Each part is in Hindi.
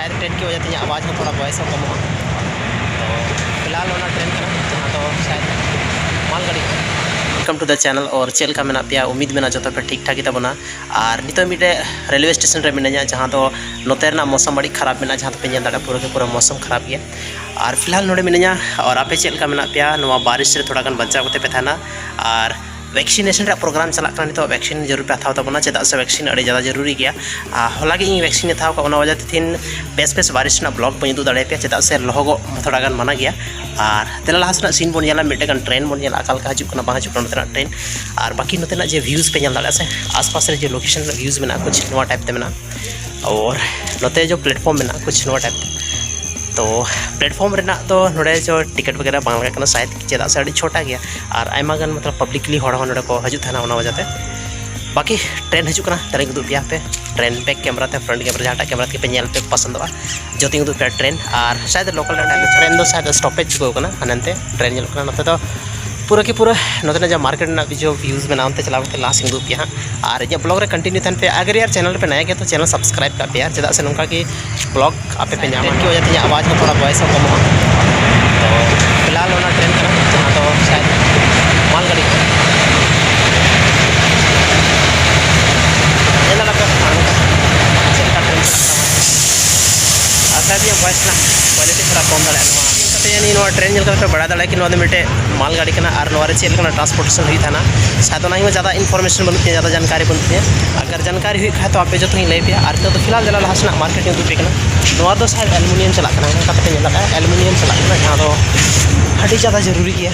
शायद ट्रेन की वजह से आवाज़ में थोड़ा वॉइस कम हुआ। तो फिलहाल होना ट्रेन का जहाँ तो शायद मालगाड़ी। वेलकम टू द चैनल और चलका मेना पे उम्मीद में जो पे ठीक ठाक ही तबना और नित मिटे रेलवे स्टेशन रे मिना जहाँ तो नोते मौसम बड़ी खराब में जहाँ पे दाड़ा पूरा के पूरा मौसम खराब गया और फिलहाल नोड़े मिना और आपे चलका मेना पे बारिश से थोड़ा बचा करते पे थाना और वैक्सीनेशन प्रोग्राम चलना नित वैक्सीन जरूर पे हथाव तबना चेदा से वैक्सीन अड़ी ज़्यादा जरूरी गया। होला इन वैक्सीन हथाव वजह थीन बेस बेस बारिश ब्लॉग बी उदू दाड़े पे चेदा से लहगो थोड़ा मना गया और तेला लहा सीन बन नेला मिट्टे ट्रेन बन अकालका हजूना हजूना ट्रेन और बाकी नोतेना जो व्यूज़ पे दाड़ा से आसपास जो लोकेशन व्यूज़ में कुछ नवा टाइप ते और नोते जो प्लेटफॉर्म में कुछ नवा टाइप ते तो प्लेटफॉर्म तो नोड़े जो टिकट वगैरह बांग लगा शायद चेदा से अड़ी छोटा गया और आयमागान मतलब पब्लिकली होड़े को हजूना वजहते बाकी ट्रेन हजूना तेरे उदू पे पे ट्रेन बैक कैमरा ते फ्रंट कैमरा जहाँ कैमरा के पे पे पसंद जो उदू पे ट्रेन और शायद लोकल ट्रेन दो शायद स्टॉपेज चुकाना हानते ट्रेन नोते तो पूरा की पूरा नोते जो मार्केट जो व्यूज़ में नामते चला लास्ट उदू पे हाँ और इन ब्लॉग रे कंटिन्यू थन पे अगर यार चैनल पे नया गया तो चैनल सब्सक्राइब कर पे यार चेदा से नौका कि ब्लॉग आपे पे नाम की वजह से आवाज़ में थोड़ा वॉइस कम हुआ। तो फिलहाल होना ट्रेन जहाँ तो शायद मालगाड़ी चलका ट्रेन शायद वॉइस क्वालिटी थोड़ा कम दाड़ा ट्रेन पे बड़ा दाड़ा कि मिट्टे मालगाड़ी और चलना ट्रांसपोर्टेशन हुई था शायद ज़्यादा इन्फॉर्मेशन बनती ज़्यादा जानकारी बनती है अगर जानकारी हुई खाए तो आपे जो लै पे और तो फिलहाल जला लास्ट मार्केट उदूपे शायद एलुमिनियम चलना एलुमिनियम चलना जहाँ तो अभी ज़्यादा जरूरी है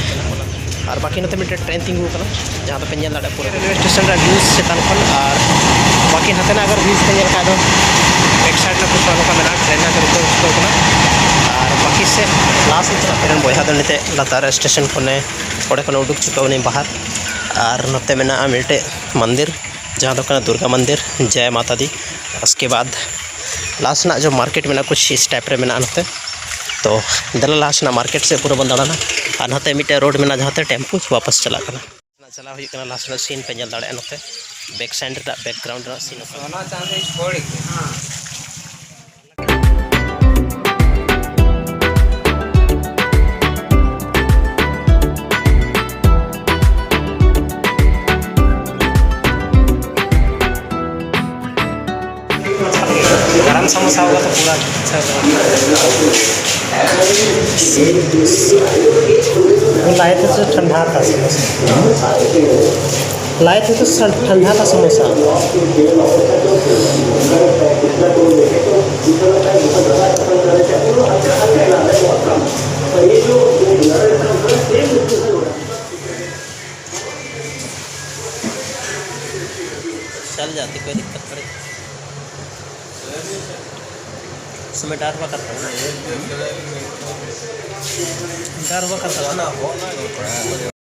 और बाकी नोते मिट्टे ट्रेन तिंगू जहाँ तो पे दाड़ा पूरा रेलवे स्टेशन व्यूज़ चेतान और बाकी नते अगर व्यूज़ पे खाए तो बैक साइड में कुछ वालों का मेरा ट्रेन और बाकी से लास्ट चलते बया नीते लतार स्टेशन खोने उडुक चुका बाहर और नोते में मिट्टे मंदिर जहाँ तो दुर्गा मंदिर जय माता दी। उसके बाद लास्ट जो मार्केट में कुछ इस टाइप रे में नोते तो दला लास्ट मार्केट से पूरा बन दाड़ा और नोते मिट्टे रोड में जहाँ टेम्पू वापस चला चला लास्ट सीन पे जल दाड़ा नोते बैक साइड बैकग्राउंड सीन गरम समोसा होगा तो पूरा अच्छा लाए थे तो ठंडा था समोसा लाए थे तो ठंडा था समोसा चल जाती कोई दिक्कत नहीं उसमें डर हुआ करता है